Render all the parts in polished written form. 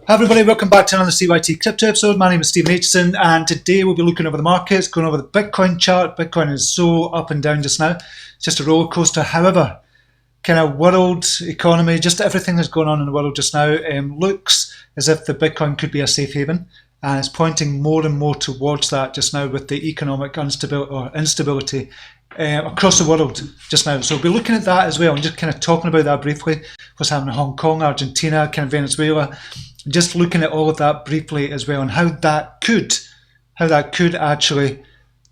Hi everybody, welcome back to another CYT-Crypto episode. My name is Stephen Aitchison and today we'll be looking over the markets, going over the Bitcoin chart. Bitcoin is so up and down just now. It's just a roller coaster. However, kind of world economy, just everything that's going on in the world just now looks as if the Bitcoin could be a safe haven, and it's pointing more and more towards that just now with the economic instability across the world just now. So we'll be looking at that as well and just kind of talking about that briefly. What's happening in Hong Kong, Argentina, kind of Venezuela. Just looking at all of that briefly as well, and how that could actually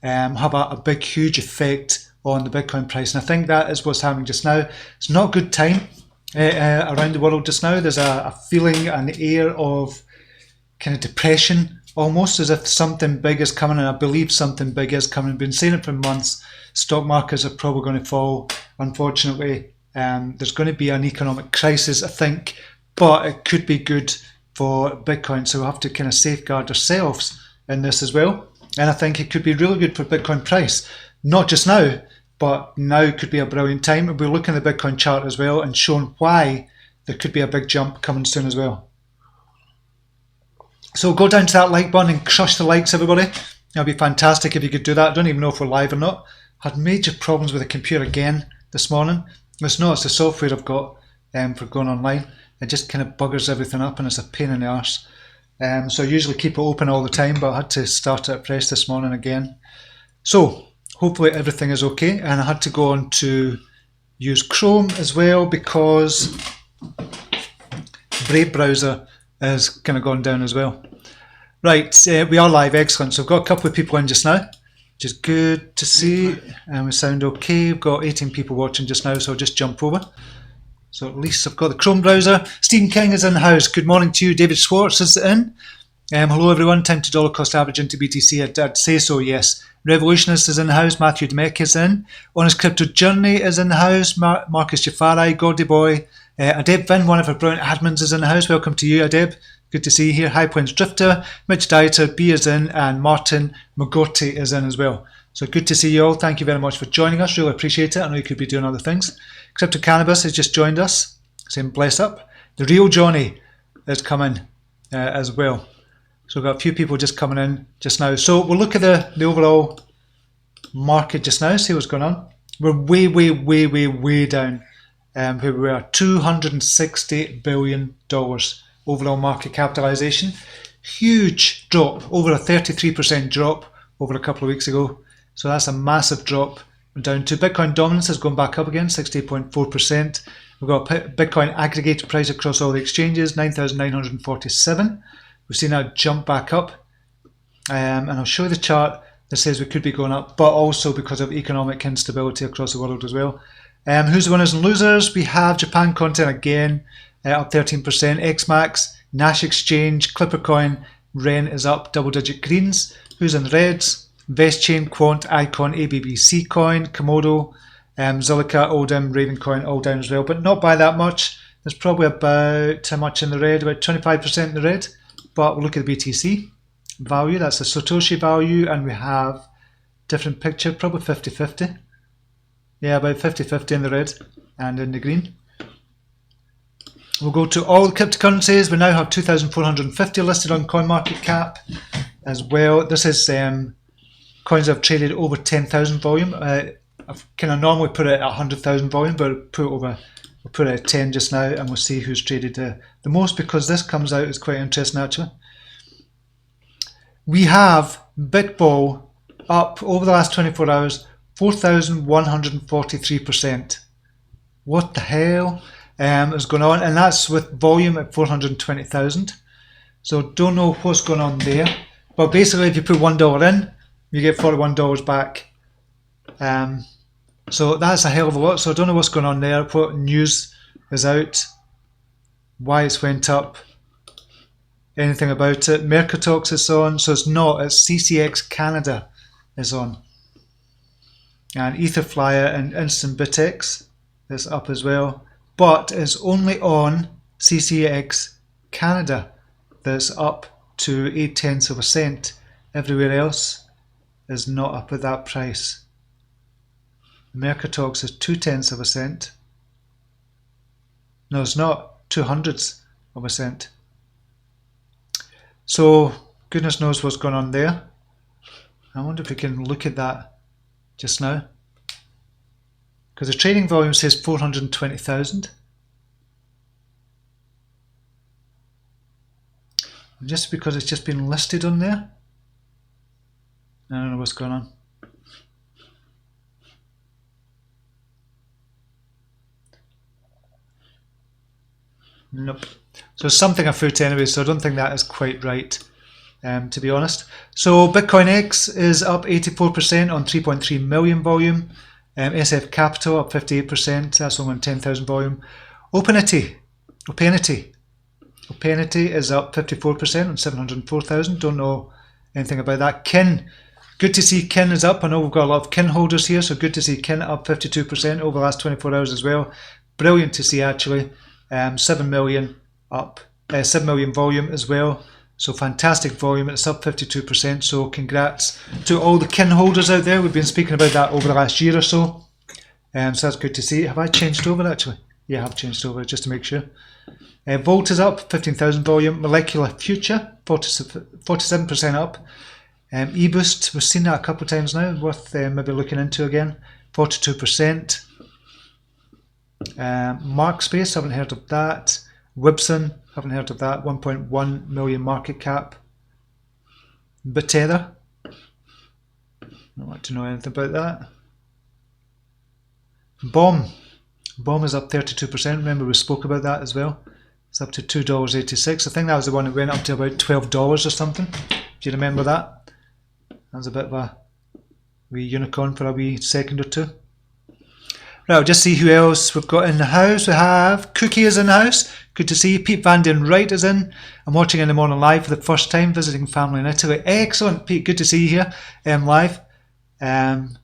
have a big, huge effect on the Bitcoin price. And I think that is what's happening just now. It's not a good time around the world just now. There's a feeling, an air of kind of depression, almost as if something big is coming, and I believe something big is coming. I've been saying it for months. Stock markets are probably going to fall, unfortunately. There's going to be an economic crisis, I think, but it could be good for Bitcoin, so we have to kind of safeguard ourselves in this as well. And I think it could be really good for Bitcoin price, not just now, but now could be a brilliant time. We'll be looking at the Bitcoin chart as well and showing why there could be a big jump coming soon as well. So go down to that like button and crush the likes, everybody. It'll be fantastic if you could do that. I don't even know if we're live or not. Had major problems with the computer again this morning. It's not, it's the software I've got for going online. It just kind of buggers everything up and it's a pain in the arse. So I usually keep it open all the time, but I had to start it afresh this morning again. So hopefully everything is okay. And I had to go on to use Chrome as well because Brave browser has kind of gone down as well. Right, we are live, excellent. So I've got a couple of people in just now, which is good to see. And we sound okay. We've got 18 people watching just now, so I'll just jump over. So at least I've got the Chrome browser. Stephen King is in the house. Good morning to you. David Schwartz is in. Hello everyone. Time to dollar cost average into BTC. I'd say so, yes. Revolutionist is in the house. Matthew Demek is in. Honest Crypto Journey is in the house. Marcus Jafari, Gordy Boy. Adeb Vin, one of our brilliant admins, is in the house. Welcome to you, Adeb. Good to see you here. High Plains Drifter, Mitch Dieter, B is in, and Martin Magorty is in as well. So good to see you all. Thank you very much for joining us. Really appreciate it. I know you could be doing other things. Crypto Cannabis has just joined us. Saying bless up. The real Johnny is coming as well. So we've got a few people just coming in just now. So we'll look at the overall market just now, see what's going on. We're way down where we were. $260 billion overall market capitalization. Huge drop, over a 33% drop over a couple of weeks ago. So that's a massive drop down to. Bitcoin dominance has gone back up again, 68.4%. We've got Bitcoin aggregated price across all the exchanges, 9,947. We've seen that jump back up. And I'll show you the chart that says we could be going up, but also because of economic instability across the world as well. Who's the winners and losers? We have Japan content again, up 13%. XMAX, Nash Exchange, Clippercoin, Ren is up double-digit greens. Who's in the reds? VestChain, Quant, Icon, ABBC Coin, Komodo, Zilliqa, Odin, Ravencoin all down as well, but not by that much. There's probably about how much in the red? About 25% in the red. But we'll look at the BTC value. That's the Satoshi value, and we have different picture, probably 50-50. Yeah, about 50-50 in the red and in the green. We'll go to all the cryptocurrencies. We now have 2,450 listed on CoinMarketCap as well. This is coins that have traded over 10,000 volume. I've kind of normally put it at 100,000 volume, but we'll put it at 10 just now, and we'll see who's traded the most, because this comes out is quite interesting actually. We have Bitball up over the last 24 hours, 4,143%. What the hell is going on? And that's with volume at 420,000. So don't know what's going on there. But basically, if you put $1 in, you get $41 back. So that's a hell of a lot. So I don't know what's going on there, what news is out, why it's went up, anything about it. Mercatox is on, so it's not, it's CCX Canada is on. And Etherflyer and Instant BitX is up as well, but it's only on CCX Canada that's up to 0.8 of a cent. Everywhere else is not up at that price. Mercatox is 0.2 of a cent. No, it's not. 0.02 of a cent. So goodness knows what's going on there. I wonder if we can look at that just now, because the trading volume says 420,000. Just because it's just been listed on there, I don't know what's going on. Nope. So something afoot anyway, so I don't think that is quite right, to be honest. So Bitcoin X is up 84% on 3.3 million volume. SF Capital up 58%, that's only on 10,000 volume. Openity is up 54% on 704,000. Don't know anything about that. Kin, good to see Kin is up. I know we've got a lot of Kin holders here, so good to see Kin up 52% over the last 24 hours as well. Brilliant to see actually. 7 million up, 7 million volume as well. So fantastic volume. It's up 52%. So congrats to all the Kin holders out there. We've been speaking about that over the last year or so. So that's good to see. Have I changed over actually? Yeah, I have changed over just to make sure. Volt is up 15,000 volume. Molecular Future 47% up. eBoost, we've seen that a couple of times now. Worth maybe looking into again. 42%. Markspace, haven't heard of that. Wibson, haven't heard of that. 1.1 million market cap. Bitether, don't like to know anything about that. Bomb is up 32%. Remember we spoke about that as well. It's up to $2.86. I think that was the one that went up to about $12 or something. Do you remember that? That was a bit of a wee unicorn for a wee second or two. Right, I'll just see who else we've got in the house. We have Cookie is in the house. Good to see you. Pete Van Den Wright is in. I'm watching in the morning live for the first time, visiting family in Italy. Excellent, Pete. Good to see you here live. And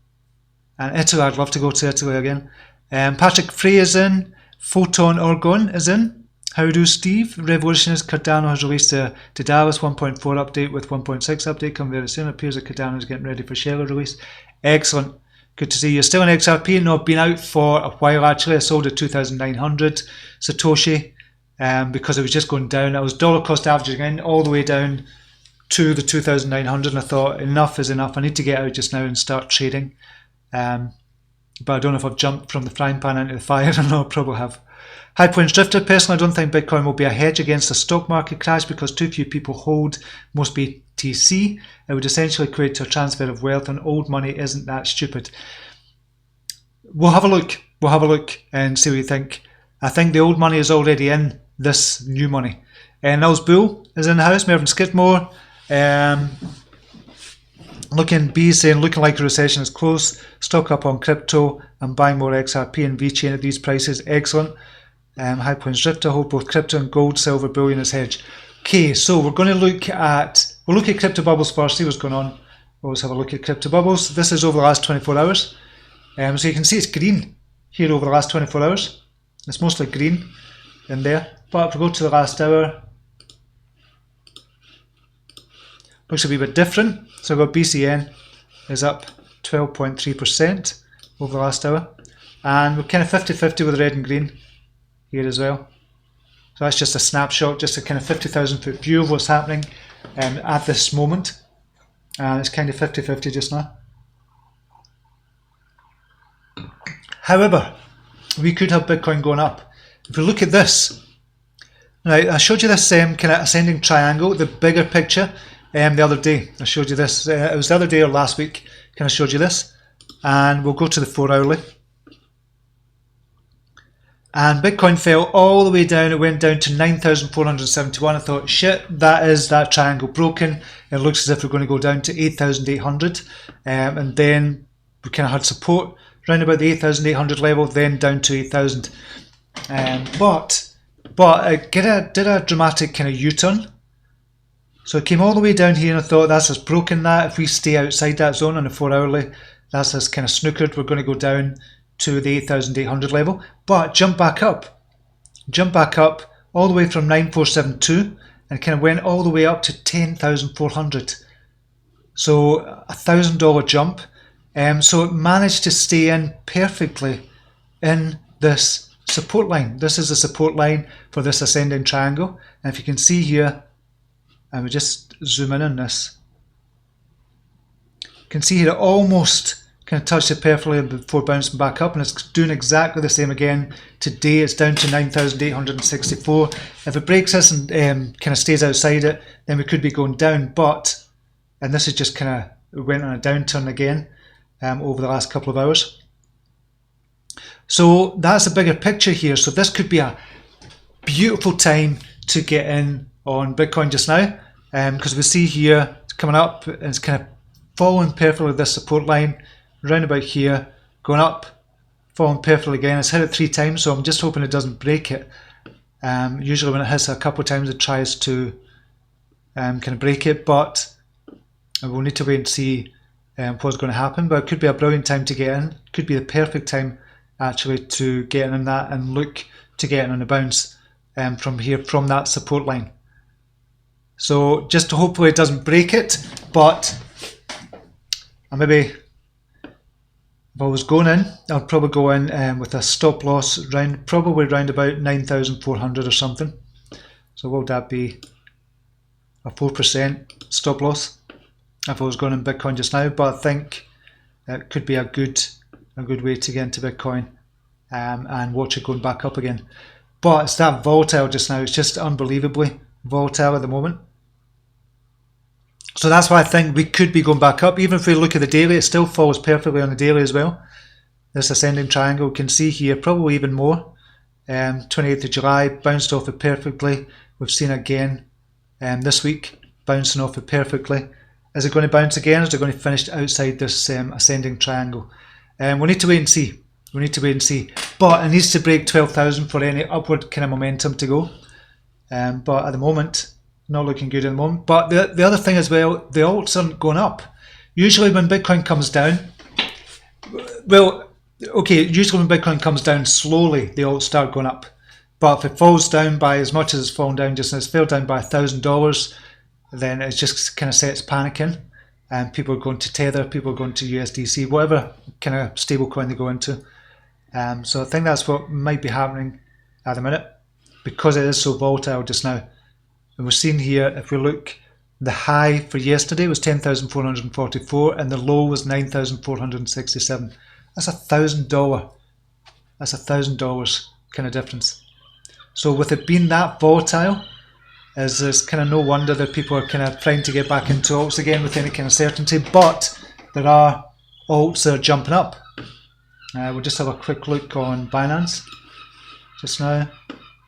Italy, I'd love to go to Italy again. Patrick Frey is in. Photon Orgon is in. How do Steve? Revolutionist Cardano has released a Dallas 1.4 update with 1.6 update coming very soon. It appears that Cardano is getting ready for Shell release. Excellent. Good to see you. Still in XRP. No, I've been out for a while actually. I sold at 2,900 Satoshi because it was just going down. I was dollar cost averaging in all the way down to the 2,900 and I thought enough is enough. I need to get out just now and start trading. But I don't know if I've jumped from the frying pan into the fire. I don't know, I probably have. High Points Drifter, personally I don't think Bitcoin will be a hedge against a stock market crash because too few people hold most BTC. It would essentially equate to a transfer of wealth and old money isn't that stupid. We'll have a look. We'll have a look and see what you think. I think the old money is already in this new money. And Nels Bull is in the house. Mervyn Skidmore. Looking like a recession is close. Stock up on crypto and buying more XRP and VeChain at these prices. Excellent. High Points Drifter, hold both crypto and gold, silver, bullion as hedge. Okay, so we're going to look at crypto bubbles first, see what's going on. We'll always have a look at crypto bubbles. This is over the last 24 hours. So you can see it's green here over the last 24 hours. It's mostly green in there. But if we go to the last hour, looks a wee bit different. So we've got BCN is up 12.3% over the last hour. And we're kind of 50-50 with red and green here as well. So that's just a snapshot, just a kind of 50,000 foot view of what's happening at this moment. And it's kind of 50-50 just now. However, we could have Bitcoin going up. If we look at this, now I showed you this kind of ascending triangle, the bigger picture, the other day. I showed you this, it was the other day or last week, kind of showed you this. And we'll go to the 4 hourly. And Bitcoin fell all the way down. It went down to 9,471. I thought, shit, that triangle broken. It looks as if we're going to go down to 8,800. And then we kind of had support around about the 8,800 level, then down to 8,000. But it did a dramatic kind of U-turn. So it came all the way down here and I thought that's us broken that. If we stay outside that zone on the 4 hourly, that's us kind of snookered. We're going to go down to the 8,800 level, but jump back up all the way from 9,472 and kind of went all the way up to 10,400. So $1,000 jump. So it managed to stay in perfectly in this support line. This is the support line for this ascending triangle. And if you can see here, And we just zoom in on this. You can see here it almost kind of touched it perfectly before bouncing back up, and it's doing exactly the same again. Today it's down to 9,864. If it breaks this and kind of stays outside it, then we could be going down, and this is just kind of went on a downturn again over the last couple of hours. So that's a bigger picture here. So this could be a beautiful time to get in on Bitcoin just now, because we see here it's coming up and it's kind of following perfectly this support line round about here, going up, falling perfectly again. It's hit it 3 times, so I'm just hoping it doesn't break it. Usually when it hits a couple of times it tries to kind of break it, but we'll need to wait and see what's going to happen. But it could be a brilliant time to get in. Could be the perfect time actually to get in on that and look to get in on the bounce from here, from that support line. So just hopefully it doesn't break it, but maybe if I was going in, I'd probably go in with a stop loss probably round about 9,400 or something. So what would that be? A 4% stop loss if I was going in Bitcoin just now. But I think it could be a good way to get into Bitcoin and watch it going back up again. But it's that volatile just now. It's just unbelievably volatile at the moment. So that's why I think we could be going back up. Even if we look at the daily, it still follows perfectly on the daily as well. This ascending triangle, we can see here probably even more. 28th of July, bounced off it perfectly. We've seen it again this week, bouncing off it perfectly. Is it going to bounce again, or is it going to finish outside this ascending triangle? We need to wait and see. We need to wait and see. But it needs to break 12,000 for any upward kind of momentum to go. But at the moment, not looking good at the moment. But the other thing as well, the alts aren't going up. Usually when Bitcoin comes down, usually when Bitcoin comes down slowly, the alts start going up. But if it falls down by as much as it's fallen down just now, it's fell down by $1,000, then it just kind of sets panic in. And people are going to Tether, people are going to USDC, whatever kind of stable coin they go into. So I think that's what might be happening at the minute, because it is so volatile just now. And we're seeing here, if we look, the high for yesterday was 10,444 and the low was 9,467. That's $1,000. That's $1,000 kind of difference. So with it being that volatile, there's kind of no wonder that people are kind of trying to get back into alts again with any kind of certainty. But there are alts that are jumping up. We'll just have a quick look on Binance just now.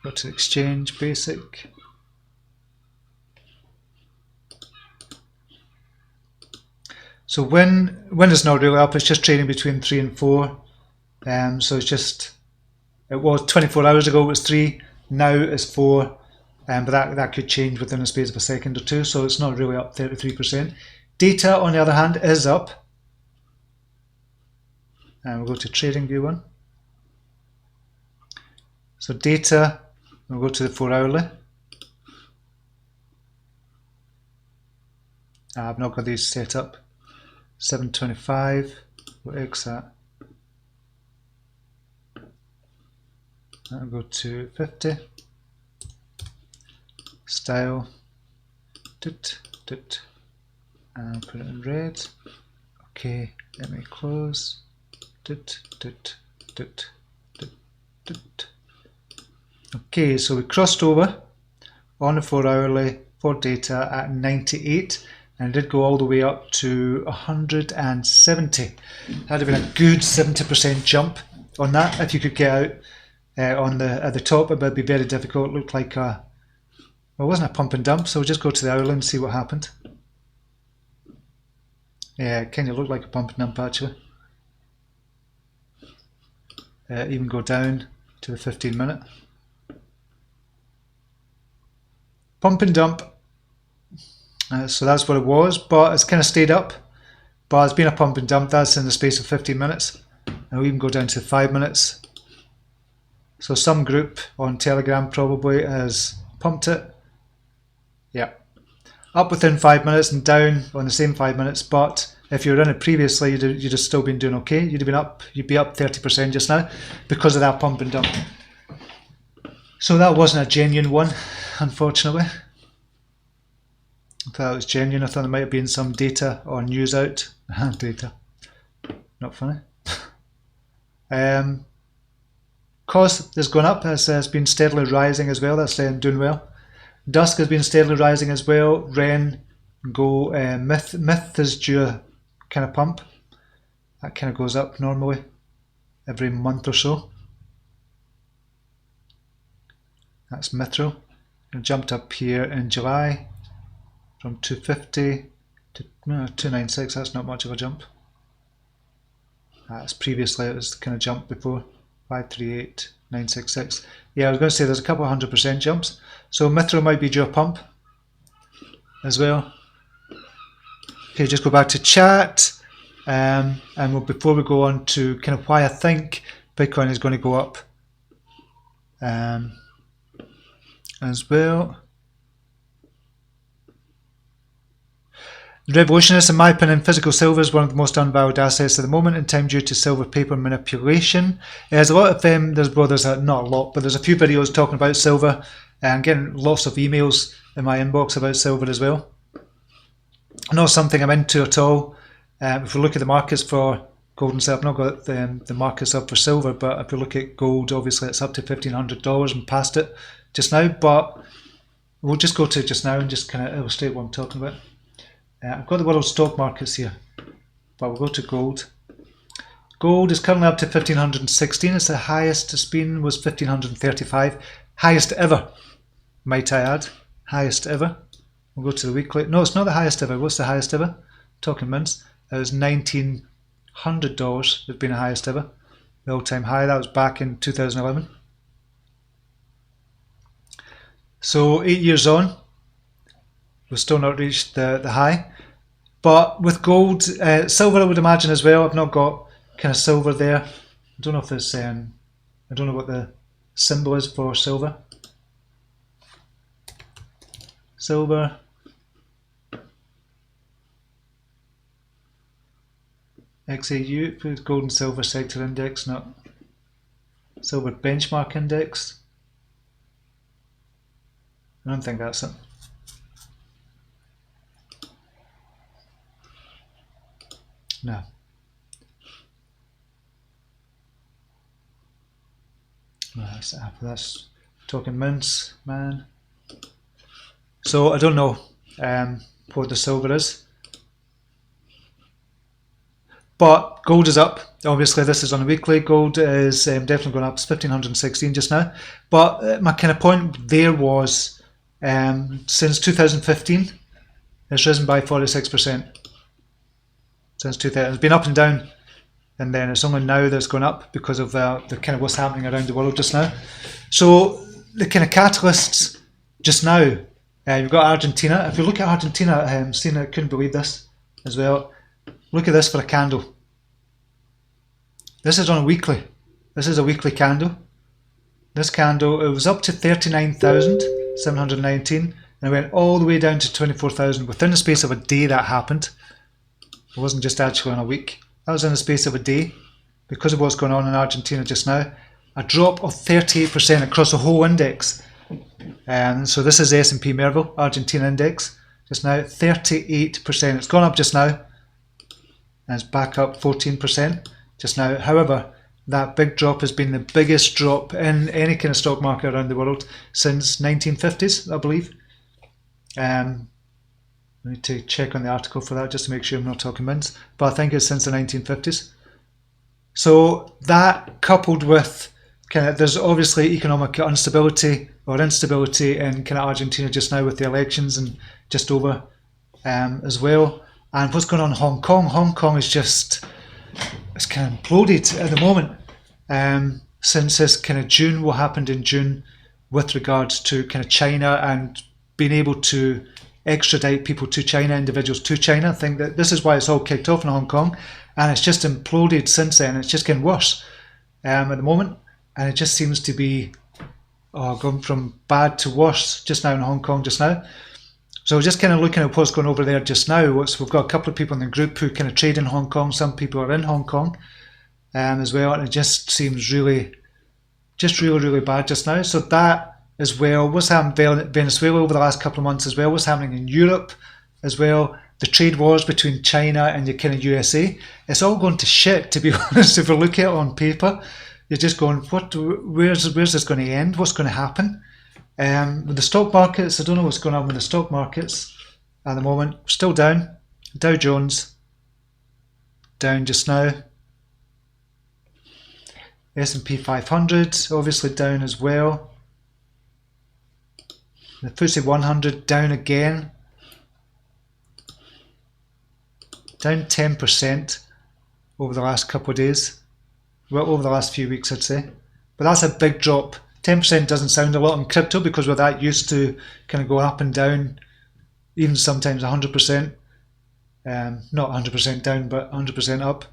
Go to Exchange Basic. So when it's not really up, it's just trading between 3 and 4. So it's just, it was 24 hours ago it was 3, now it's 4. But that could change within a space of a second or two, so it's not really up 33%. Data, on the other hand, is up. And we'll go to Trading View one. So data, we'll go to the 4 hourly. I've not got these set up. 725, we'll X that. I'll go to 50. Style, and put it in red. Okay, let me close. Okay, so we crossed over on the 4 hourly for data at 98 and did go all the way up to 170. That'd have been a good 70% jump on that if you could get out at the top. It would be very difficult. It looked like a, well, it wasn't a pump and dump, so we'll just go to the hourly and see what happened. Yeah, it kind of looked like a pump and dump actually. Even go down to the 15 minute. Pump and dump. So that's what it was, but it's kind of stayed up. But it's been a pump and dump. That's in the space of 15 minutes. And we even go down to 5 minutes. So some group on Telegram probably has pumped it. Yeah. Up within 5 minutes and down on the same 5 minutes. But if you were in it previously, you'd have still been doing okay. You'd be up 30% just now because of that pump and dump. So that wasn't a genuine one, unfortunately. I thought it was genuine. I thought there might have been some data or news out. Data. Not funny. COS has gone up, has been steadily rising as well. That's doing well. Dusk has been steadily rising as well. Ren, Go, Myth is due a kind of pump. That kind of goes up normally every month or so. That's Mithril. It jumped up here in July from 250 to 296. That's not much of a jump. That's previously it was kind of jumped before 538, 966. Yeah, I was going to say there's a couple of 100% jumps. So Mithril might be due a pump as well. Okay, just go back to chat. And before we go on to kind of why I think Bitcoin is going to go up as well. Revolutionists, in my opinion, physical silver is one of the most unvalued assets at the moment in time due to silver paper manipulation. There's a lot of them, not a lot, but there's a few videos talking about silver, and getting lots of emails in my inbox about silver as well. Not something I'm into at all. If we look at the markets for gold and silver, I've not got the markets up for silver, but if we look at gold, obviously it's up to $1,500 and past it just now, but we'll just go to just now and just kind of illustrate what I'm talking about. I've got the world stock markets here, but we'll go to gold. Gold is currently up to 1,516. It's the highest it's been was 1,535. Highest ever, might I add. Highest ever. We'll go to the weekly. No, it's not the highest ever. What's the highest ever? Talking mints. It was $1,900. It's been the highest ever. The all-time high. That was back in 2011. So 8 years on, we've still not reached the high. But with gold, silver I would imagine as well. I've not got kind of silver there. I don't know if there's, I don't know what the symbol is for silver. Silver. XAU, gold and silver sector index, not silver benchmark index. I don't think that's it. No. That's talking mints, man. So I don't know what the silver is. But gold is up. Obviously this is on a weekly. Gold is definitely going up. It's 1,516 just now. But my kind of point there was since 2015 it's risen by 46%. Since 2000, it's been up and down, and then it's only now that's gone up because of the kind of what's happening around the world just now. So the kind of catalysts just now, you've got Argentina. If you look at Argentina, Stina couldn't believe this as well. Look at this for a candle. This is on a weekly. This is a weekly candle. This candle, it was up to 39,719, and it went all the way down to 24,000 within the space of a day. That happened. It wasn't just actually on a week. That was in the space of a day. Because of what's going on in Argentina just now, a drop of 38% across the whole index. So this is the S&P Merval Argentina index. Just now, 38%. It's gone up just now, and it's back up 14% just now. However, that big drop has been the biggest drop in any kind of stock market around the world since 1950s, I believe. I need to check on the article for that just to make sure I'm not talking mints, but I think it's since the 1950s. So that coupled with kind of, there's obviously economic instability in kind of Argentina just now with the elections and just over as well. And what's going on in Hong Kong? Hong Kong is just, it's kind of imploded at the moment since this kind of June, what happened in June with regards to kind of China and being able to extradite people to China, individuals to China. I think that this is why it's all kicked off in Hong Kong, and it's just imploded since then. It's just getting worse at the moment, and it just seems to be going from bad to worse just now in Hong Kong just now. So just kind of looking at what's going over there just now. We've got a couple of people in the group who kind of trade in Hong Kong. Some people are in Hong Kong as well, and it just seems really bad just now. So that as well, what's happened in Venezuela over the last couple of months as well, what's happening in Europe as well. The trade wars between China and the kind of USA, it's all going to shit, to be honest. If you look at it on paper, you're just going, where's this going to end? What's going to happen? With the stock markets, I don't know what's going on with the stock markets at the moment. Still down. Dow Jones down just now. S&P 500 obviously down as well. The FTSE 100 down again. Down 10% over the last couple of days. Well, over the last few weeks, I'd say. But that's a big drop. 10% doesn't sound a lot in crypto because we're that used to kind of go up and down, even sometimes 100%. Not 100% down, but 100% up.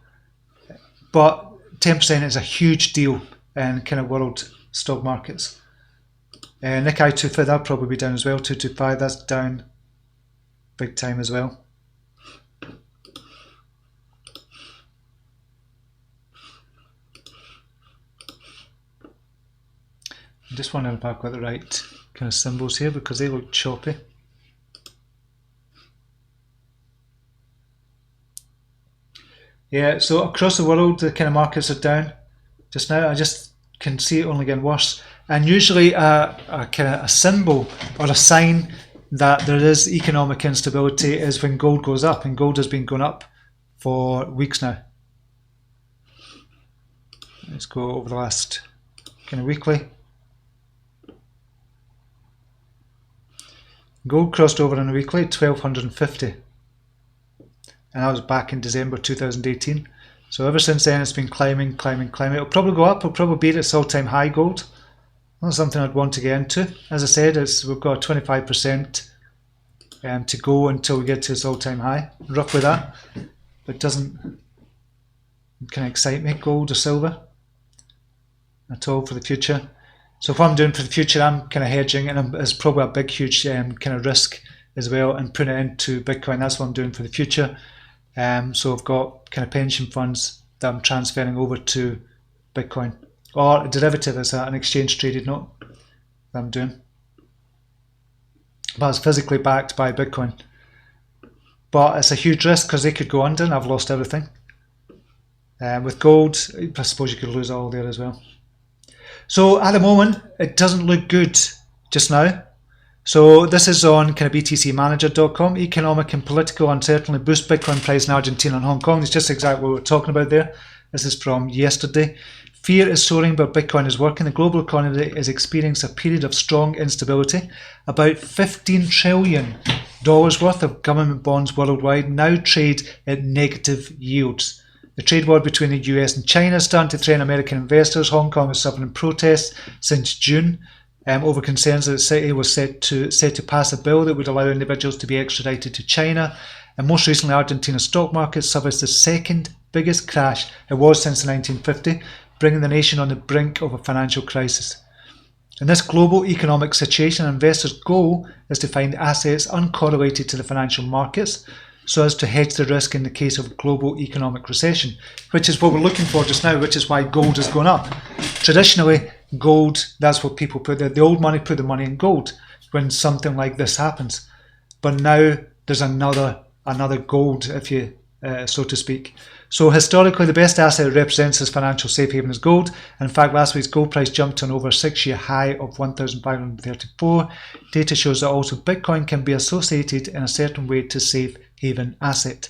But 10% is a huge deal in kind of world stock markets. Nikkei 225, that'll probably be down as well. 225, that's down big time as well. I'm just wondering if I've got the right kind of symbols here because they look choppy. Yeah, so across the world, the kind of markets are down just now. I just can see it only getting worse. And usually a kind of a symbol or a sign that there is economic instability is when gold goes up, and gold has been going up for weeks now. Let's go over the last kind of weekly. Gold crossed over on a weekly, 1250. And that was back in December 2018. So ever since then it's been climbing, climbing, climbing. It'll probably go up, it'll probably beat its all-time high gold. Not something I'd want to get into. As I said, we've got 25% to go until we get to its all-time high. Roughly that. But it doesn't kind of excite me, gold or silver, at all for the future. So what I'm doing for the future, I'm kind of hedging, and it's probably a big, huge kind of risk as well, and putting it into Bitcoin. That's what I'm doing for the future. So I've got kind of pension funds that I'm transferring over to Bitcoin, or a derivative as an exchange traded note that I'm doing. But it's physically backed by Bitcoin. But it's a huge risk because they could go under and I've lost everything. With gold, I suppose you could lose all there as well. So at the moment, it doesn't look good just now. So this is on kind of btcmanager.com. Economic and political uncertainty boost Bitcoin price in Argentina and Hong Kong. It's just exactly what we're talking about there. This is from yesterday. Fear is soaring, but Bitcoin is working. The global economy is experiencing a period of strong instability. About $15 trillion worth of government bonds worldwide now trade at negative yields. The trade war between the US and China is starting to threaten American investors. Hong Kong is suffering protests since June over concerns that the city was set to pass a bill that would allow individuals to be extradited to China. And most recently, Argentina's stock market suffered the second biggest crash it was since 1950, bringing the nation on the brink of a financial crisis. In this global economic situation, investors' goal is to find assets uncorrelated to the financial markets, so as to hedge the risk in the case of global economic recession, which is what we're looking for just now, which is why gold is going up. Traditionally, gold, that's what people put there. The old money put the money in gold when something like this happens. But now there's another gold, if you so to speak. So historically, the best asset it represents as financial safe haven is gold. In fact, last week's gold price jumped to an over 6-year high of 1,534. Data shows that also Bitcoin can be associated in a certain way to safe haven asset.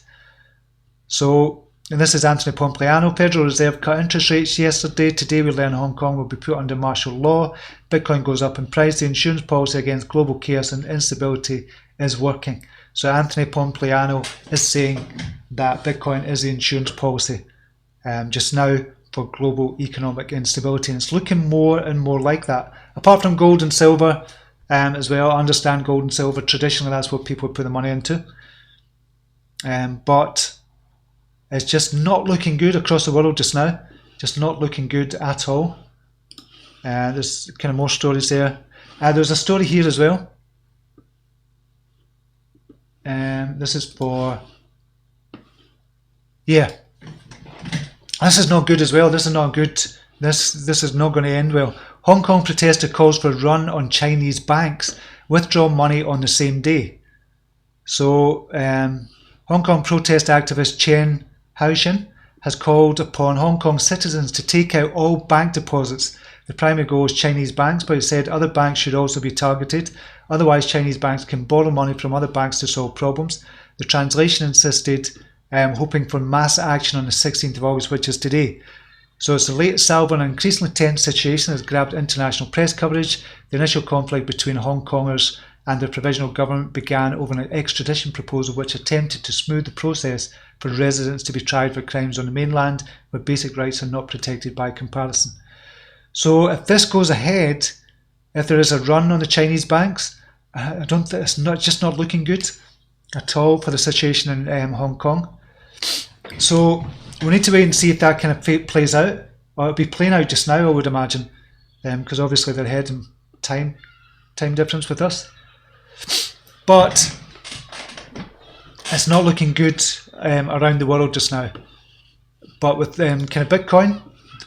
So, and this is Anthony Pompliano. Federal Reserve cut interest rates yesterday. Today we learn Hong Kong will be put under martial law. Bitcoin goes up in price. The insurance policy against global chaos and instability is working. So Anthony Pompliano is saying that Bitcoin is the insurance policy just now for global economic instability. And it's looking more and more like that. Apart from gold and silver as well. I understand gold and silver. Traditionally, that's what people put the money into. But it's just not looking good across the world just now. Just not looking good at all. There's kind of more stories there. There's a story here as well. This is for, yeah, this is not good as well. This is not good. This is not going to end well. Hong Kong protester calls for a run on Chinese banks, withdraw money on the same day. So Hong Kong protest activist Chen Haoshan has called upon Hong Kong citizens to take out all bank deposits. The primary goal is Chinese banks, but he said other banks should also be targeted. Otherwise, Chinese banks can borrow money from other banks to solve problems. The translation insisted, hoping for mass action on the 16th of August, which is today. So it's the latest salvo in an increasingly tense situation that has grabbed international press coverage. The initial conflict between Hong Kongers and the provisional government began over an extradition proposal which attempted to smooth the process for residents to be tried for crimes on the mainland where basic rights are not protected by comparison. So if this goes ahead, if there is a run on the Chinese banks, I don't think it's just not looking good at all for the situation in Hong Kong. So we need to wait and see if that kind of plays out, or it'll be playing out just now, I would imagine, because obviously they're ahead in time difference with us. But it's not looking good around the world just now. But with kind of Bitcoin,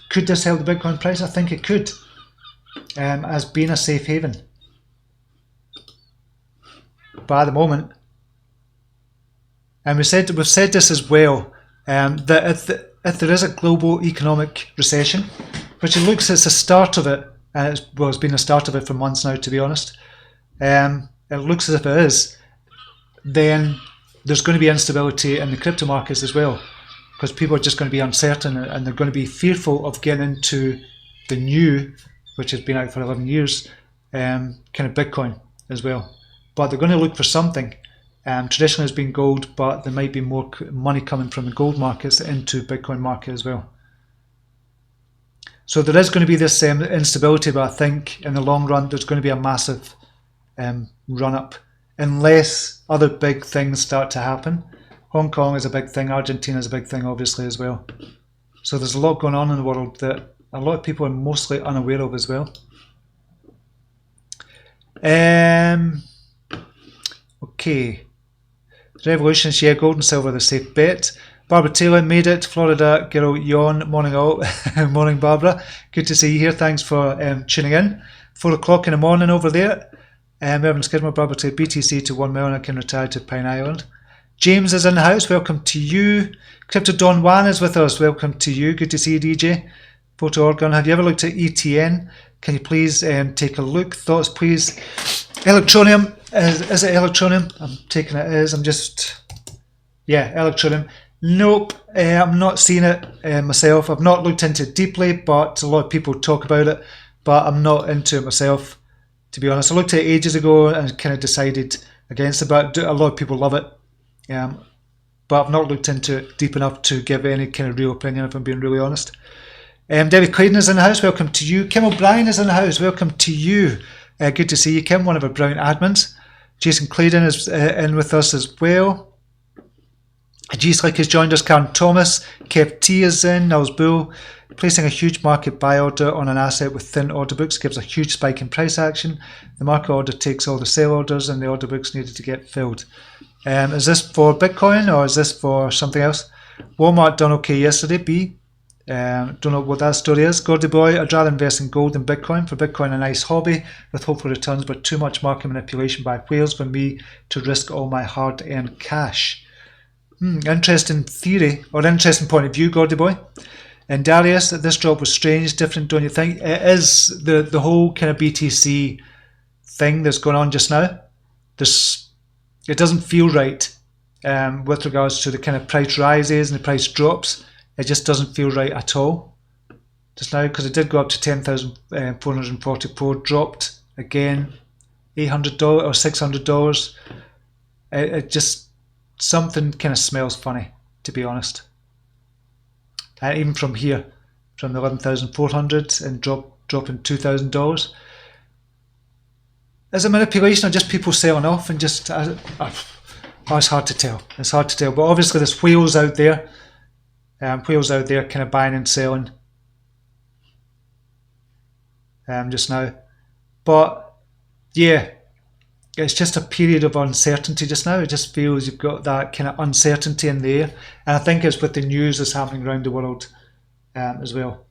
could this help the Bitcoin price? I think it could, as being a safe haven. But at the moment, and we've said this as well, that if there is a global economic recession, which it looks it's the start of it, and it's been the start of it for months now, to be honest. It looks as if it is, then there's going to be instability in the crypto markets as well, because people are just going to be uncertain and they're going to be fearful of getting into the new, which has been out for 11 years, kind of Bitcoin as well. But they're going to look for something. Traditionally it's been gold, but there might be more money coming from the gold markets into Bitcoin market as well. So there is going to be this instability, but I think in the long run there's going to be a massive run up, unless other big things start to happen. Hong Kong is a big thing, Argentina is a big thing obviously as well. So there's a lot going on in the world that a lot of people are mostly unaware of as well. Okay. Revolutions, yeah, gold and silver, the safe bet. Barbara Taylor made it. Florida girl yawn. Morning all. Morning Barbara. Good to see you here. Thanks for tuning in. 4 o'clock in the morning over there. Melbourne Skidmore, Barbara Taylor, BTC to 1 million. I can retire to Pine Island. James is in the house. Welcome to you. Crypto Don Juan is with us. Welcome to you. Good to see you, DJ. Photo Organ. Have you ever looked at ETN? Can you please take a look? Thoughts, please. Electronium. Is it Electronium? I'm taking it as. I'm just. Yeah, Electronium. Nope. I'm not seeing it myself. I've not looked into it deeply, but a lot of people talk about it. But I'm not into it myself, to be honest. I looked at it ages ago and kind of decided against it, but a lot of people love it. But I've not looked into it deep enough to give any kind of real opinion, if I'm being really honest. David Clayton is in the house. Welcome to you. Kim O'Brien is in the house. Welcome to you. Good to see you, Kim, one of our brilliant admins. Jason Clayton is in with us as well. G-Slick has joined us. Karen Thomas. Kev T is in. Niles Bull. Placing a huge market buy order on an asset with thin order books gives a huge spike in price action. The market order takes all the sale orders and the order books needed to get filled. Is this for Bitcoin or is this for something else? Walmart done okay yesterday, B. Don't know what that story is. Gordy Boy, I'd rather invest in gold than Bitcoin. For Bitcoin, a nice hobby with hopeful returns, but too much market manipulation by whales for me to risk all my hard-earned cash. Interesting theory, or interesting point of view, Gordy Boy. And Darius, this drop was strange, different, don't you think? It is the whole kind of BTC thing that's going on just now. It doesn't feel right with regards to the kind of price rises and the price drops. It just doesn't feel right at all just now, because it did go up to 10,444, dropped again $800 or $600. It just, something kind of smells funny, to be honest. Even from here, from the 11,400 and dropping $2,000. Is it manipulation or just people selling off and just? It's hard to tell. It's hard to tell. But obviously, there's whales out there. Whales out there kind of buying and selling just now. But yeah, it's just a period of uncertainty just now. It just feels you've got that kind of uncertainty in the air. And I think it's with the news that's happening around the world as well.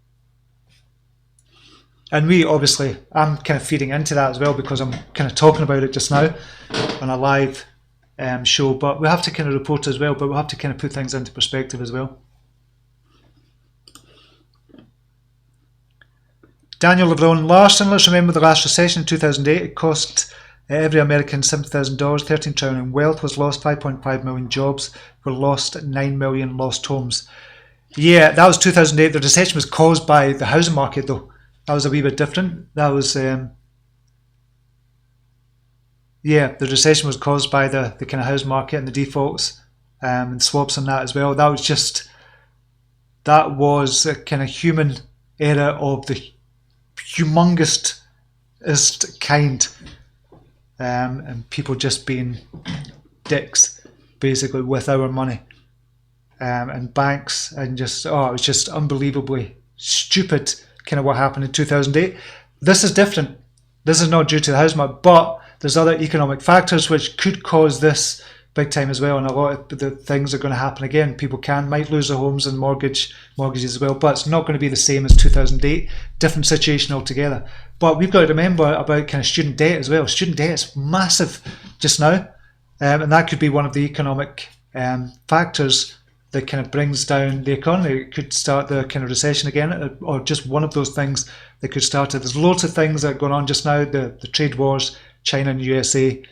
And I'm kind of feeding into that as well, because I'm kind of talking about it just now on a live show, but we have to kind of report as well, but we'll have to kind of put things into perspective as well. Daniel LeBron Larson, let's remember the last recession in 2008, it cost every American $70,000, 13 trillion in wealth was lost, 5.5 million jobs were lost, 9 million lost homes. Yeah, that was 2008. The recession was caused by the housing market though. That was a wee bit different. That was, yeah, the recession was caused by the kind of housing market and the defaults and swaps and that as well. That was a kind of human era of the humongous kind, and people just being dicks basically with our money, and banks, and just, oh, it was just unbelievably stupid kind of what happened in 2008. This is different. This is not due to the housing market, but there's other economic factors which could cause this big time as well, and a lot of the things are going to happen again. People might lose their homes and mortgages as well, but it's not going to be the same as 2008. Different situation altogether. But we've got to remember about kind of student debt as well. Student debt is massive just now, and that could be one of the economic factors that kind of brings down the economy. It could start the kind of recession again, or just one of those things that could start it. There's loads of things that are going on just now, the trade wars, China and USA,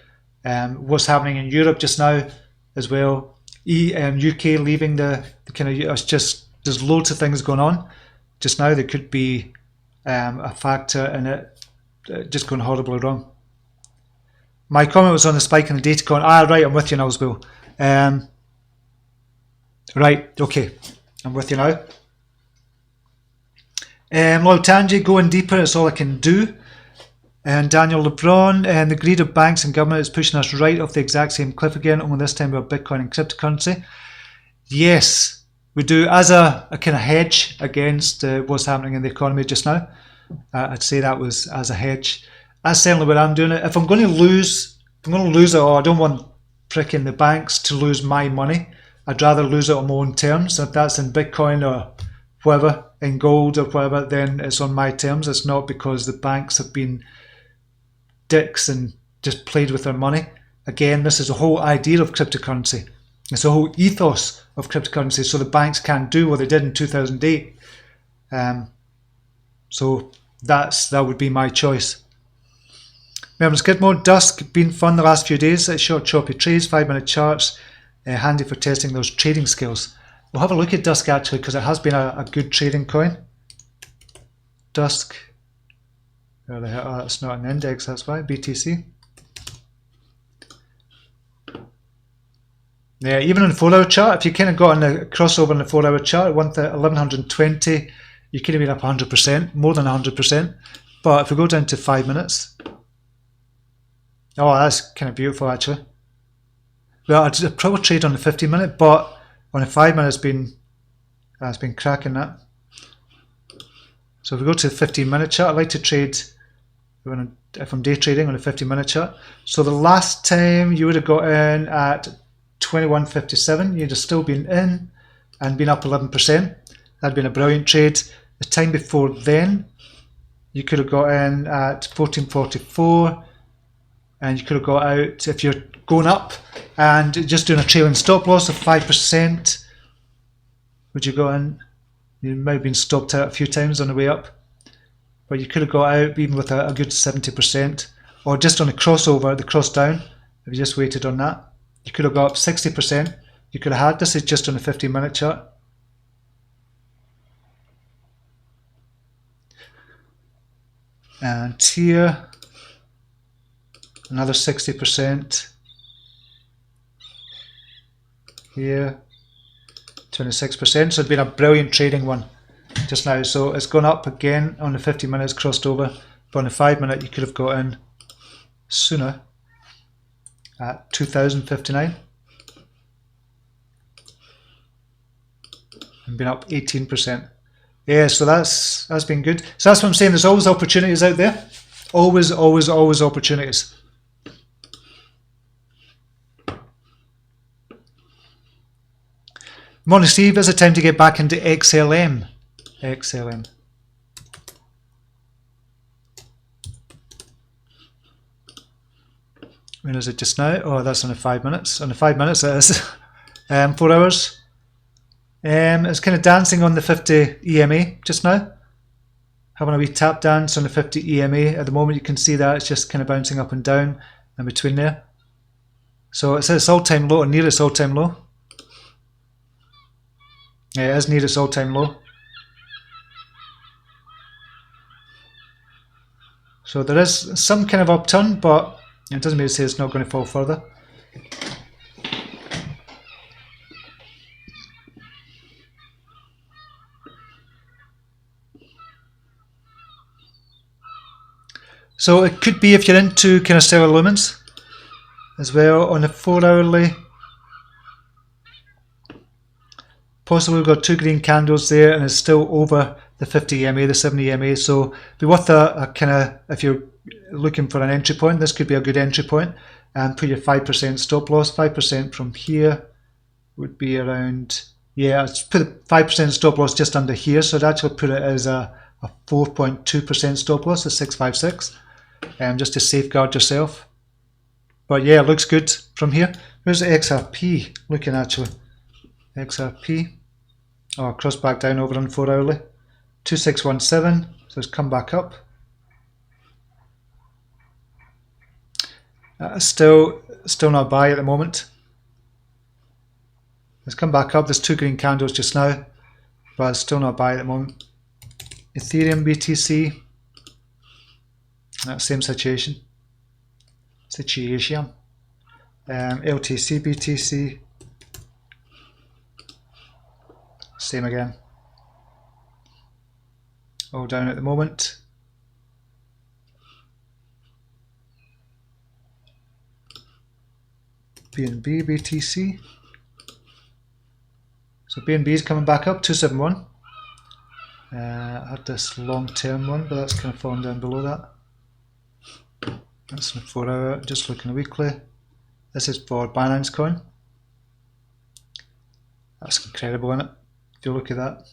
what's happening in Europe just now as well, UK leaving the kind of, it's just, there's loads of things going on just now that could be a factor in it just going horribly wrong. My comment was on the spike in the data coin. Right, I'm with you now, Bill. Right, okay, I'm with you now. Loyal Tangi, going deeper, it's all I can do. And Daniel LeBron, and the greed of banks and government is pushing us right off the exact same cliff again, only this time about Bitcoin and cryptocurrency. Yes, we do, as a kind of hedge against what's happening in the economy just now. I'd say that was as a hedge. That's certainly what I'm doing. If I'm going to lose it, or I don't want fricking the banks to lose my money, I'd rather lose it on my own terms. If that's in Bitcoin or whatever, in gold or whatever, then it's on my terms. It's not because the banks have been dicks and just played with their money. Again, this is the whole idea of cryptocurrency. It's the whole ethos of cryptocurrency, so the banks can't do what they did in 2008. So that would be my choice. Remember, Skidmore, Dusk, been fun the last few days. Short choppy trades, 5-minute charts, handy for testing those trading skills. We'll have a look at Dusk actually, because it has been a good trading coin. Dusk. Oh, that's not an index, that's why. BTC. Yeah, even on the 4-hour chart, if you kind of got on a crossover on the 4-hour chart, 1120, you could have been up 100%, more than 100%. But if we go down to 5 minutes, oh, that's kind of beautiful actually. Well, I'd probably trade on the 50-minute, but on the 5 minute, it's been cracking that. So if we go to the 15-minute chart, I like to trade if I'm day trading on the 15-minute chart. So the last time you would have got in at 21.57, you'd have still been in and been up 11%. That'd been a brilliant trade. The time before then, you could have got in at 14.44, and you could have got out if you're going up and just doing a trailing stop loss of 5%. Would you go in? You might have been stopped out a few times on the way up, but you could have got out even with a good 70%, or just on a crossover, the cross down, if you just waited on that, you could have got up 60%. You could have had, this is just on a 15-minute chart. And here, another 60%. Here, 26%. So it's been a brilliant trading one just now. So it's gone up again on the 50 minutes, crossed over, but on the 5 minute you could have got in sooner at 2059 and been up 18%. Yeah, so that's been good. So that's what I'm saying, there's always opportunities out there. Always opportunities. Morning Steve, is it time to get back into XLM? XLM. When is it just now? Oh, that's on the 5 minutes. On the 5 minutes it is. 4 hours. It's kind of dancing on the 50 EMA just now. Having a wee tap dance on the 50 EMA. At the moment you can see that it's just kind of bouncing up and down in between there. So it says all-time low or near its all-time low. Yeah, it is near its all-time low. So there is some kind of upturn, but it doesn't mean to say it's not going to fall further. So it could be if you're into kind of stellar lumens as well on the 4 hourly. Possibly we've got 2 green candles there and it's still over the 50 EMA, the 70 EMA. So be worth a kind of, if you're looking for an entry point, this could be a good entry point. And put your 5% stop loss. 5% from here would be around, yeah, let's put a 5% stop loss just under here. So I'd actually put it as a 4.2% stop loss, a 656. Just to safeguard yourself. But yeah, it looks good from here. Where's the XRP looking actually? XRP. Oh, cross back down over on 4 hourly. 2617. So it's come back up. Still not a buy at the moment. It's come back up. There's 2 green candles just now, but it's still not a buy at the moment. Ethereum BTC. That same situation. LTC BTC. Same again. All down at the moment. BNB BTC. So BNB is coming back up, 271. I had this long term one, but that's kind of fallen down below that. That's in the 4 hour, just looking at weekly. This is for Binance Coin. That's incredible, isn't it? If you look at that.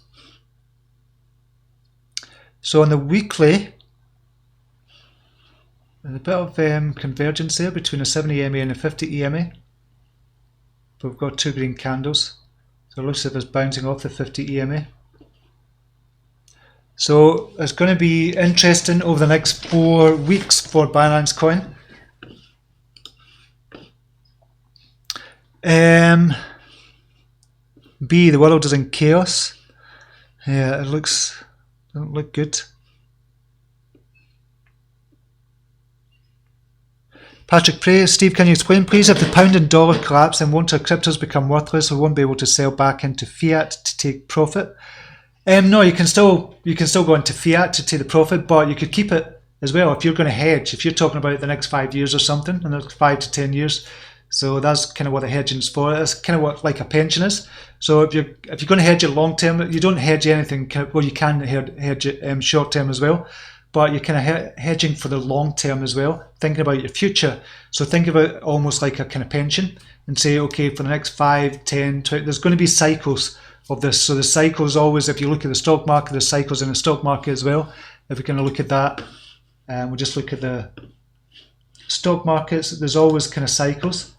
So on the weekly, there's a bit of convergence there between the 70 EMA and the 50 EMA. But we've got 2 green candles. So it looks as if it's bouncing off the 50 EMA. So it's going to be interesting over the next 4 weeks for Binance Coin. B, the world is in chaos. Yeah, it doesn't look good. Patrick Prey, Steve, can you explain please, if the pound and dollar collapse, then won't our cryptos become worthless? We won't be able to sell back into fiat to take profit? No, you can still go into fiat to take the profit, but you could keep it as well if you're going to hedge. If you're talking about the next 5 years or something, the next 5 to 10 years, so that's kind of what the hedging is for. That's kind of what like a pension is. So if you're going to hedge it long term, you don't hedge anything. Well, you can hedge it short term as well, but you're kind of hedging for the long term as well, thinking about your future. So think about it almost like a kind of pension and say, okay, for the next 5, 10, 20, there's going to be cycles of this. So the cycles always, if you look at the stock market, there's cycles in the stock market as well. If we're going to look at that, we'll just look at the stock markets. There's always kind of cycles.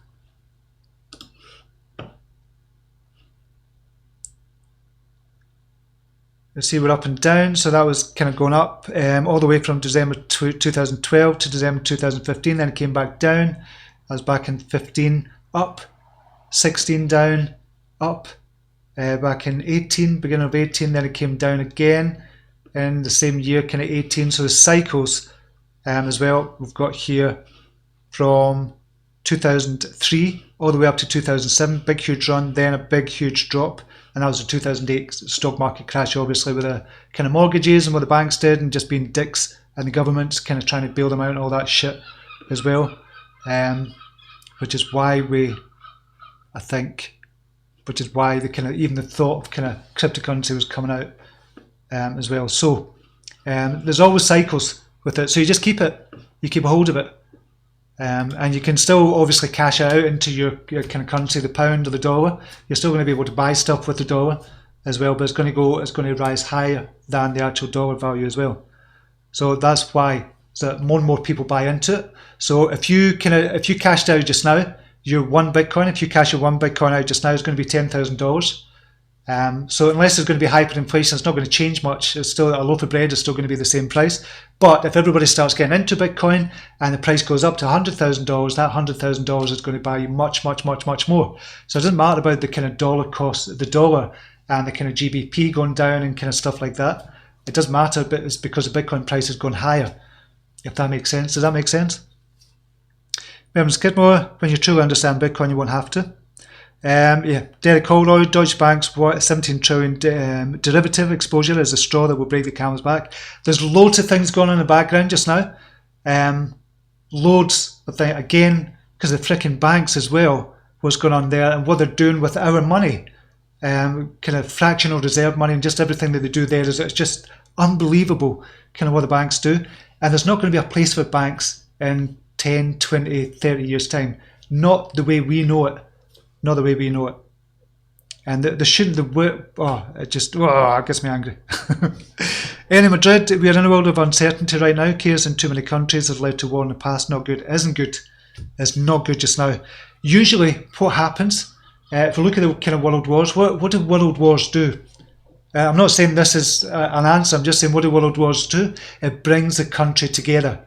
You see we're up and down, so that was kind of going up all the way from December 2012 to December 2015, then it came back down. I was back in 15, up, 16 down, up, back in 18, beginning of 18, then it came down again in the same year, kind of 18. So the cycles as well, we've got here from 2003 all the way up to 2007, big huge run, then a big huge drop. And that was the 2008 stock market crash, obviously, with the kind of mortgages and what the banks did and just being dicks, and the government's kind of trying to bail them out and all that shit as well. Which is why the kind of, even the thought of kind of cryptocurrency was coming out as well. So there's always cycles with it. So you just keep it, you keep a hold of it. And you can still obviously cash it out into your kind of currency, the pound or the dollar. You're still going to be able to buy stuff with the dollar as well, but it's going to rise higher than the actual dollar value as well. So that's why so that more and more people buy into it. So if you cashed out just now, your one Bitcoin, if you cash your one Bitcoin out just now, it's going to be $10,000. So unless there's going to be hyperinflation, it's not going to change much. It's still, a loaf of bread is still going to be the same price. But if everybody starts getting into Bitcoin and the price goes up to $100,000, that $100,000 is going to buy you much, much, much, much more. So it doesn't matter about the kind of dollar cost, the dollar and the kind of GBP going down and kind of stuff like that. It doesn't matter, but it's because the Bitcoin price is going higher, if that makes sense. Does that make sense? Remember, Skidmore, when you truly understand Bitcoin, you won't have to. Derek Holroyd, Deutsche Bank's 17 trillion derivative exposure is a straw that will break the camel's back. There's loads of things going on in the background just now. Loads of things, again, because the freaking banks as well, what's going on there and what they're doing with our money. Kind of fractional reserve money and just everything that they do there it's just unbelievable kind of what the banks do. And there's not going to be a place for banks in 10, 20, 30 years time. Not the way we know it. Not the way we know it. And it gets me angry. In Madrid, we are in a world of uncertainty right now. Chaos in too many countries has led to war in the past. Not good. Isn't good. It's not good just now. Usually, what happens, if we look at the kind of world wars, what do world wars do? I'm not saying this is an answer. I'm just saying, what do world wars do? It brings the country together.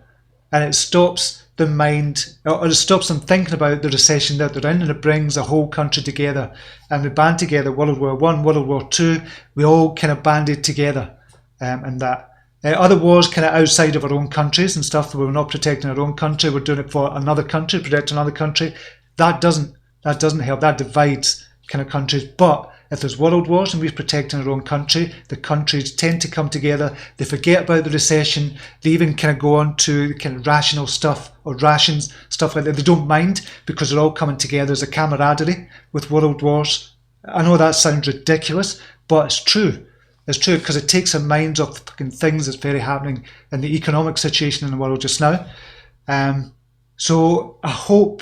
And it stops the mind, or it stops them thinking about the recession that they're in, and it brings the whole country together. And we band together. World War I, World War II, we all kind of banded together in that. Other wars kind of outside of our own countries and stuff, we're not protecting our own country, we're doing it for another country, protect another country. That doesn't help, that divides kind of countries. But if there's world wars and we're protecting our own country, the countries tend to come together, they forget about the recession, they even kind of go on to kind of rational stuff or rations, stuff like that. They don't mind because they're all coming together as a camaraderie with world wars. I know that sounds ridiculous, but it's true. It's true because it takes our minds off the fucking things that's very happening in the economic situation in the world just now. So I hope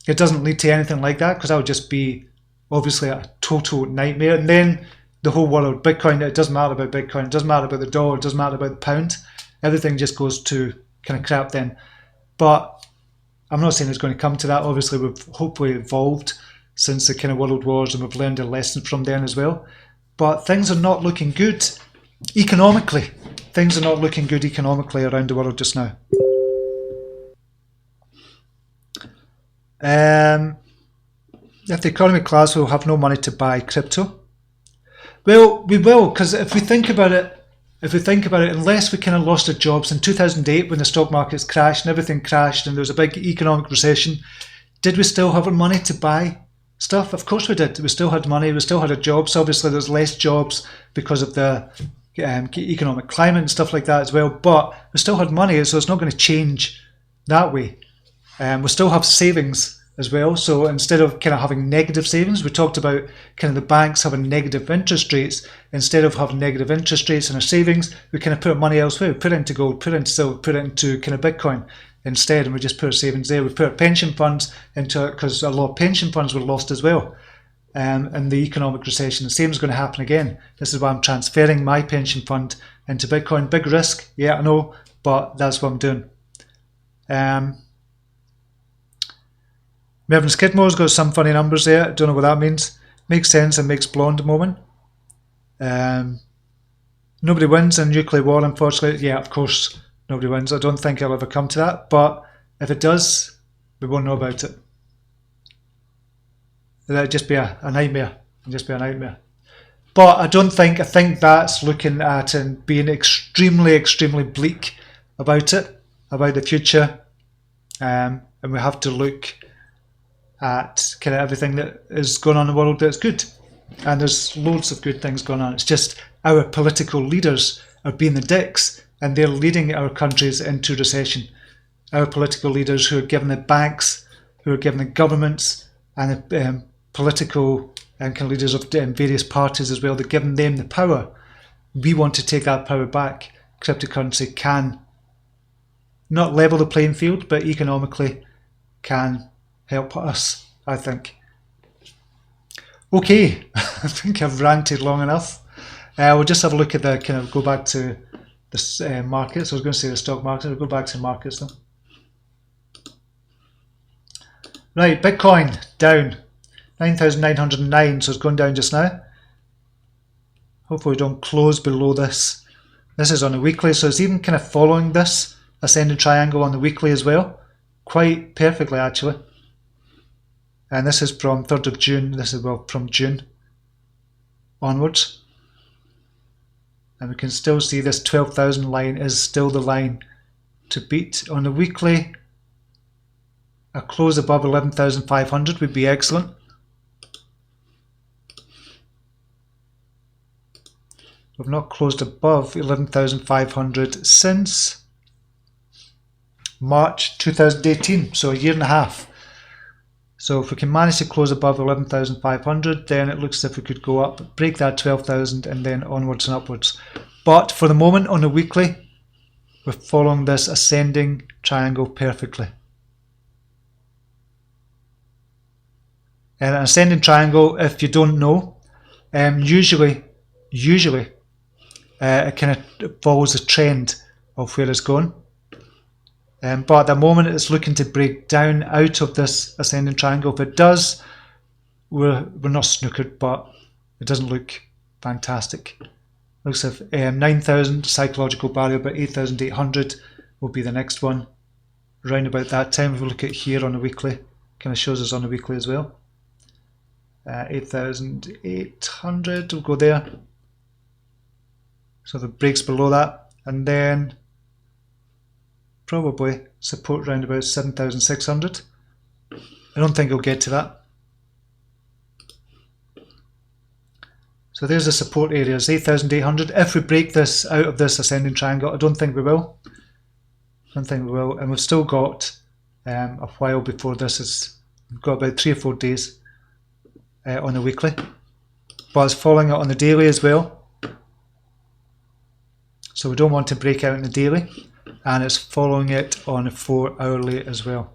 it doesn't lead to anything like that, because that would just be obviously a total nightmare. And then the whole world, Bitcoin, it doesn't matter about Bitcoin, it doesn't matter about the dollar, it doesn't matter about the pound. Everything just goes to kind of crap then. But I'm not saying it's going to come to that. Obviously, we've hopefully evolved since the kind of world wars and we've learned a lesson from then as well. But things are not looking good economically. Things are not looking good economically around the world just now. If the economy collapses, we'll have no money to buy crypto. Well, we will, because if we think about it, unless we kind of lost our jobs in 2008 when the stock markets crashed and everything crashed and there was a big economic recession, did we still have our money to buy stuff? Of course we did. We still had money, we still had our jobs. Obviously there's less jobs because of the economic climate and stuff like that as well, but we still had money, so it's not going to change that way. We still have savings as well, so instead of kind of having negative savings, we talked about kind of the banks having negative interest rates. Instead of having negative interest rates in our savings, we kind of put our money elsewhere. We put it into gold, put it into silver, put it into kind of Bitcoin instead, and we just put our savings there. We put our pension funds into it because a lot of pension funds were lost as well in the economic recession. The same is going to happen again. This is why I'm transferring my pension fund into Bitcoin. Big risk, yeah, I know, but that's what I'm doing. Mervyn Skidmore's got some funny numbers there. Don't know what that means. Makes sense and makes blonde moment. Nobody wins in nuclear war, unfortunately. Yeah, of course, nobody wins. I don't think I'll ever come to that. But if it does, we won't know about it. That'd just be a nightmare. It'd just be a nightmare. But I think that's looking at and being extremely, extremely bleak about it, about the future. And we have to look at kind of everything that is going on in the world that's good. And there's loads of good things going on. It's just our political leaders are being the dicks and they're leading our countries into recession. Our political leaders who are giving the banks, who are giving the governments and the political and kind of leaders of various parties as well, they're giving them the power. We want to take that power back. Cryptocurrency can not level the playing field, but economically can help us, I think. Okay, I think I've ranted long enough. We'll just have a look at the kind of go back to the markets. I was going to say the stock market. I'll go back to markets though. Right, Bitcoin down 9,909, so it's gone down just now. Hopefully we don't close below this. This is on a weekly, so it's even kind of following this ascending triangle on the weekly as well. Quite perfectly actually. And this is from 3rd of June, this is well from June onwards. And we can still see this 12,000 line is still the line to beat. On the weekly, a close above 11,500 would be excellent. We've not closed above 11,500 since March 2018, so a year and a half. So if we can manage to close above 11,500, then it looks as if we could go up, break that 12,000 and then onwards and upwards. But for the moment on the weekly, we're following this ascending triangle perfectly. And an ascending triangle, if you don't know, usually it kind of follows the trend of where it's going. But at the moment it's looking to break down out of this ascending triangle. If it does, we're not snookered, but it doesn't look fantastic. Looks as if 9,000 psychological barrier, about 8,800 will be the next one. Around about that time, if we look at here on the weekly, kind of shows us on the weekly as well. 8,800 will go there. So the breaks below that, and then probably support around about 7,600. I don't think it'll get to that. So there's the support areas, 8,800. If we break this out of this ascending triangle, I don't think we will. And we've still got a while before this is. We've got about 3 or 4 days on the weekly, but it's following it on the daily as well. So we don't want to break out in the daily, and it's following it on the 4 hourly as well.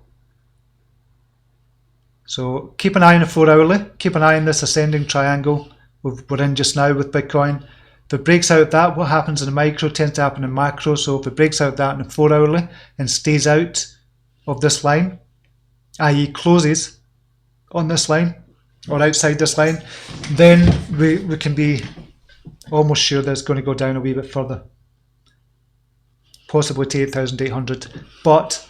So keep an eye on the 4 hourly, keep an eye on this ascending triangle we're in just now with Bitcoin. If it breaks out that, what happens in the micro tends to happen in macro. So if it breaks out that in the 4 hourly and stays out of this line, i.e. closes on this line or outside this line, then we can be almost sure that it's going to go down a wee bit further. Possibly to 8,800, but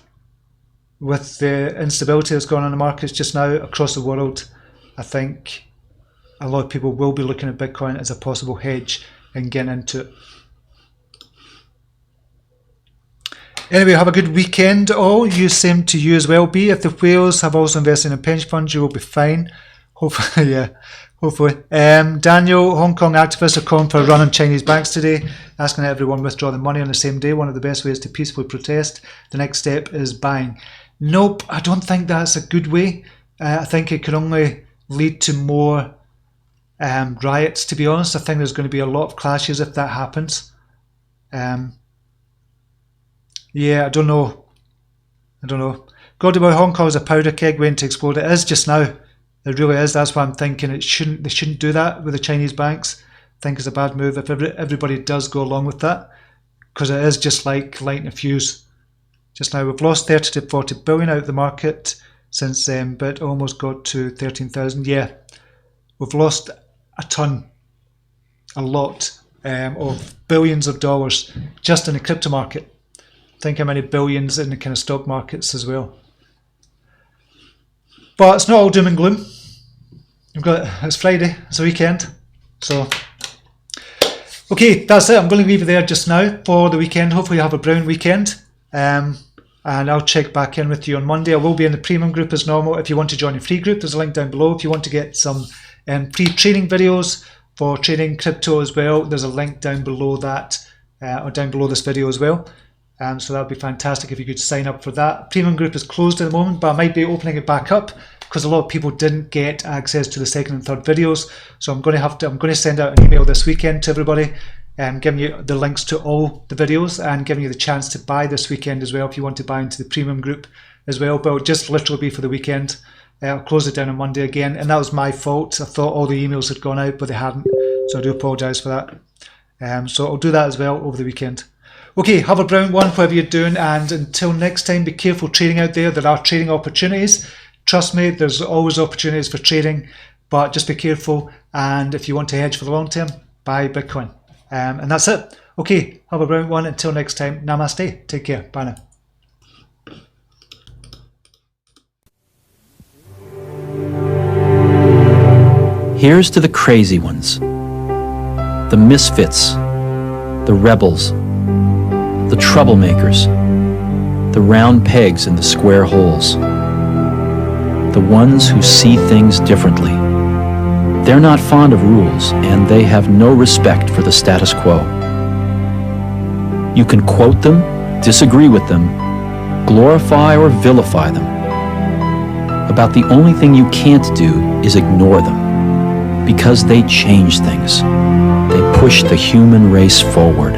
with the instability that's going on in the markets just now across the world, I think a lot of people will be looking at Bitcoin as a possible hedge and getting into it. Anyway, have a good weekend all. You same to you as well. Be if the whales have also invested in pension funds, you will be fine. Hopefully, yeah. Hopefully. Daniel, Hong Kong activists are calling for a run on Chinese banks today, asking that everyone withdraw the money on the same day. One of the best ways to peacefully protest. The next step is buying. Nope, I don't think that's a good way. I think it could only lead to more riots, to be honest. I think there's going to be a lot of clashes if that happens. Yeah, I don't know. God about Hong Kong is a powder keg waiting to explode. It is just now. It really is. That's why I'm thinking they shouldn't do that with the Chinese banks. I think it's a bad move if everybody does go along with that, because it is just like lighting a fuse. Just now we've lost 30 to 40 billion out of the market since but almost got to 13,000. Yeah, we've lost a ton, a lot of billions of dollars just in the crypto market. Think how many billions in the kind of stock markets as well. But it's not all doom and gloom. It's Friday, it's a weekend. So, okay, that's it. I'm going to leave it there just now for the weekend. Hopefully you have a brilliant weekend. And I'll check back in with you on Monday. I will be in the premium group as normal. If you want to join the free group, there's a link down below. If you want to get some free training videos for trading crypto as well, there's a link down below that, or down below this video as well. So that would be fantastic if you could sign up for that. Premium group is closed at the moment, but I might be opening it back up because a lot of people didn't get access to the second and third videos. So I'm going to send out an email this weekend to everybody, giving you the links to all the videos and giving you the chance to buy this weekend as well if you want to buy into the premium group as well. But it'll just literally be for the weekend. I'll close it down on Monday again, and that was my fault. I thought all the emails had gone out, but they hadn't. So I do apologise for that. So I'll do that as well over the weekend. Okay, have a brilliant one, whatever you're doing, and until next time, be careful trading out there. There are trading opportunities. Trust me, there's always opportunities for trading, but just be careful. And if you want to hedge for the long term, buy Bitcoin. And that's it. Okay, have a brilliant one. Until next time, namaste. Take care. Bye now. Here's to the crazy ones, the misfits, the rebels, the troublemakers, the round pegs in the square holes, the ones who see things differently. They're not fond of rules, and they have no respect for the status quo. You can quote them, disagree with them, glorify or vilify them. About the only thing you can't do is ignore them, because they change things. They push the human race forward.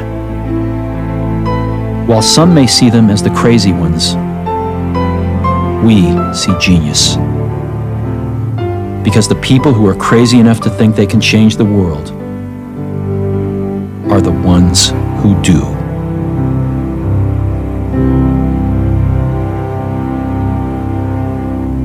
While some may see them as the crazy ones, we see genius. Because the people who are crazy enough to think they can change the world are the ones who do.